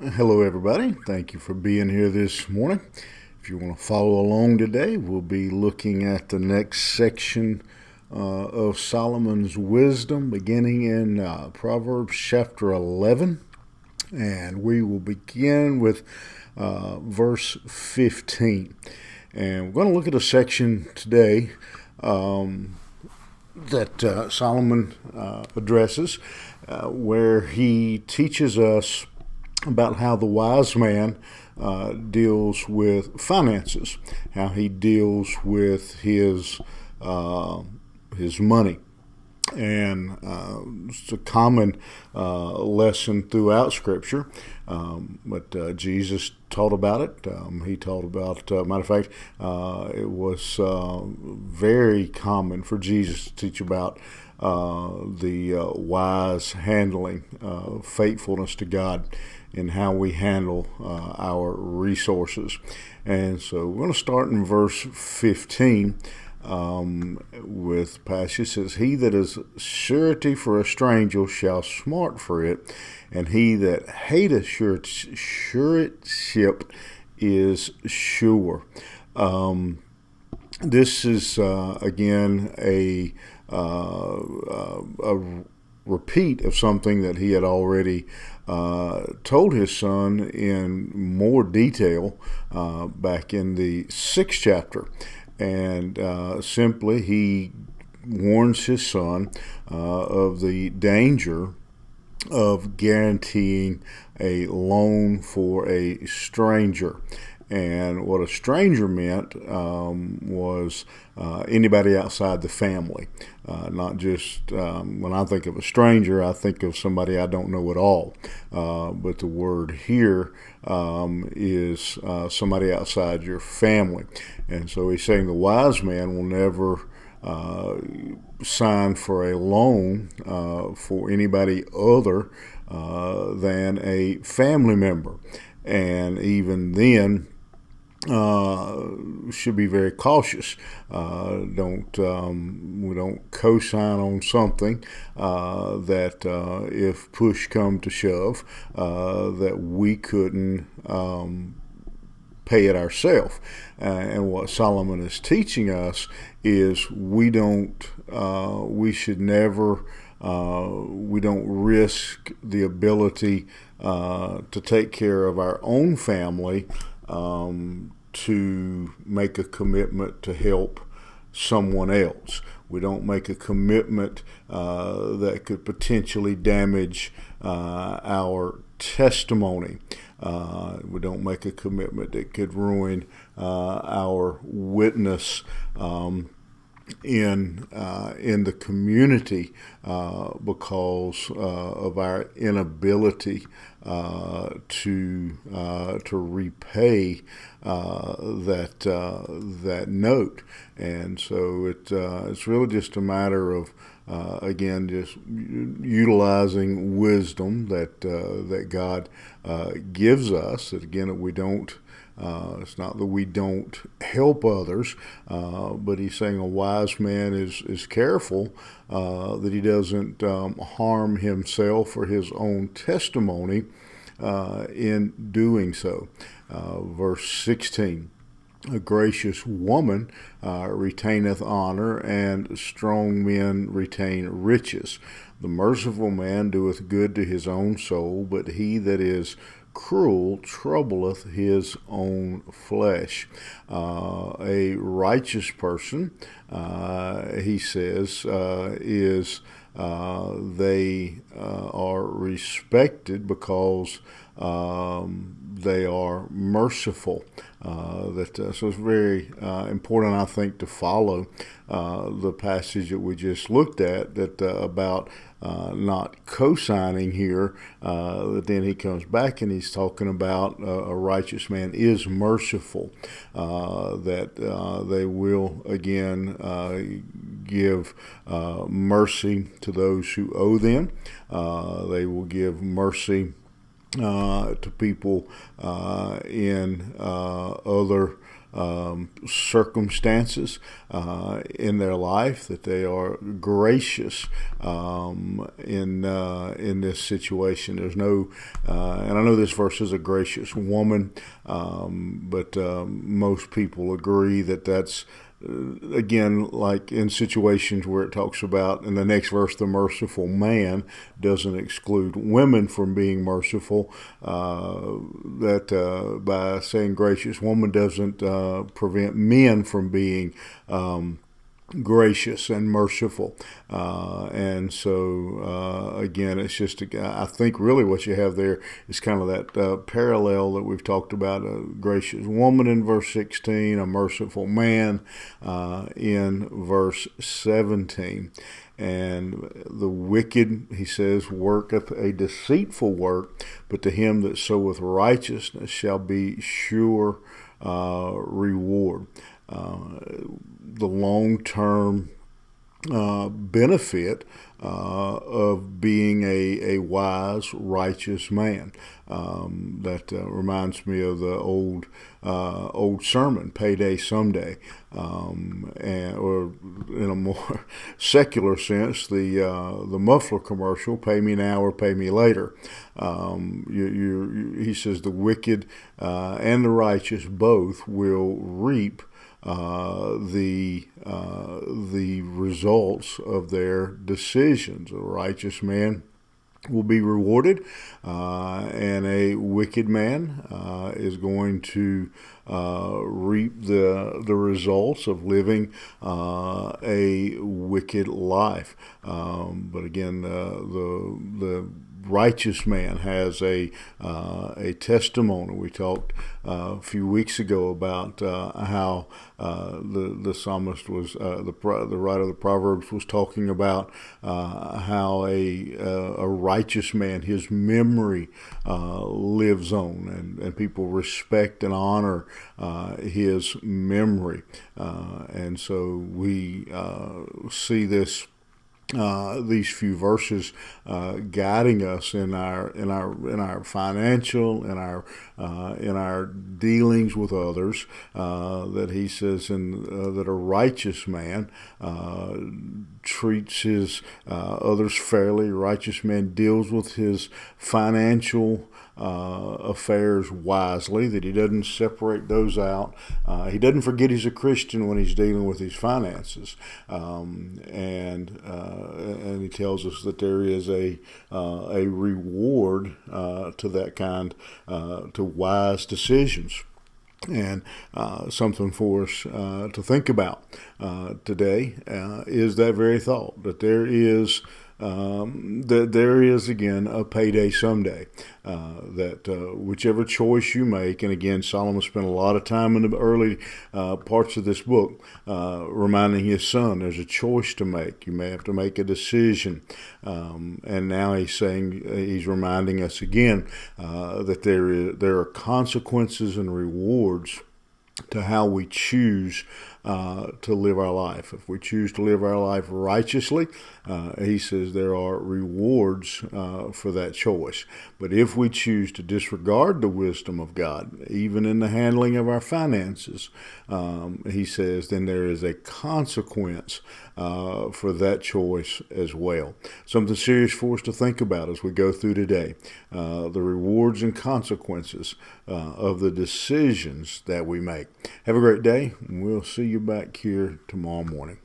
Hello, everybody. Thank you for being here this morning. If you want to follow along today, we'll be looking at the next section of Solomon's wisdom, beginning in Proverbs chapter 11. And we will begin with verse 15. And we're going to look at a section today that Solomon addresses, where he teaches us about how the wise man deals with finances, how he deals with his money. And it's a common lesson throughout Scripture, but Jesus taught about it. He taught about, matter of fact, it was very common for Jesus to teach about the wise handling, faithfulness to God, and how we handle our resources. And so we're going to start in verse 15 with passage says, "He that is surety for a stranger shall smart for it, and he that hateth suretship is sure." This is again a repeat of something that he had already told his son in more detail back in the 6th chapter. And simply he warns his son of the danger of guaranteeing a loan for a stranger. And what a stranger meant was anybody outside the family. Not just when I think of a stranger, I think of somebody I don't know at all. But the word here is somebody outside your family. And so he's saying the wise man will never sign for a loan for anybody other than a family member. And even then, should be very cautious. We don't co-sign on something that if push come to shove, that we couldn't pay it ourselves. And what Solomon is teaching us is we should never, we don't risk the ability to take care of our own family to make a commitment to help someone else. We don't make a commitment that could potentially damage our testimony. We don't make a commitment that could ruin our witness in the community because of our inability to repay that note. And so it's really just a matter of again just utilizing wisdom that God gives us. That again, that we don't. It's not that we don't help others, but he's saying a wise man is careful that he doesn't harm himself or his own testimony in doing so. Verse 16. "A gracious woman retaineth honor, and strong men retain riches. The merciful man doeth good to his own soul, but he that is cruel troubleth his own flesh." A righteous person, he says, is they are respected because they are merciful. So it's very important, I think, to follow the passage that we just looked at that about not co-signing here. Then he comes back and he's talking about a righteous man is merciful, that they will again give mercy to those who owe them. They will give mercy to people in other circumstances in their life, that they are gracious in this situation. There's no, and I know this verse is a gracious woman, but most people agree that that's again, like in situations where it talks about in the next verse, the merciful man doesn't exclude women from being merciful. That by saying gracious woman doesn't prevent men from being gracious and merciful. And so, again, it's just, I think really what you have there is kind of that parallel that we've talked about, a gracious woman in verse 16, a merciful man in verse 17. And the wicked, he says, worketh a deceitful work, but to him that soweth righteousness shall be sure reward. The long-term benefit of being a wise, righteous man. That reminds me of the old sermon, "Payday Someday," or in a more secular sense, the muffler commercial, "Pay me now or pay me later." He says the wicked and the righteous both will reap the results of their decisions. A righteous man will be rewarded, and a wicked man is going to reap the results of living a wicked life. But again, the righteous man has a testimony. We talked a few weeks ago about how the psalmist was the writer of the Proverbs was talking about how a righteous man, his memory lives on, and people respect and honor his memory, and so we see this. These few verses guiding us in our financial, in our dealings with others. That he says that a righteous man treats his others fairly. A righteous man deals with his financial affairs wisely, that he doesn't separate those out. He doesn't forget he's a Christian when he's dealing with his finances, and he tells us that there is a reward to that kind, to wise decisions. And something for us to think about today is that very thought, that there is again a payday someday. That whichever choice you make, and again, Solomon spent a lot of time in the early parts of this book reminding his son, there's a choice to make. You may have to make a decision. And now he's reminding us again that there are consequences and rewards to how we choose to live our life. If we choose to live our life righteously, he says there are rewards for that choice. But if we choose to disregard the wisdom of God, even in the handling of our finances, he says then there is a consequence for that choice as well. Something serious for us to think about as we go through today. The rewards and consequences of the decisions that we make. Have a great day, and we'll see you back here tomorrow morning.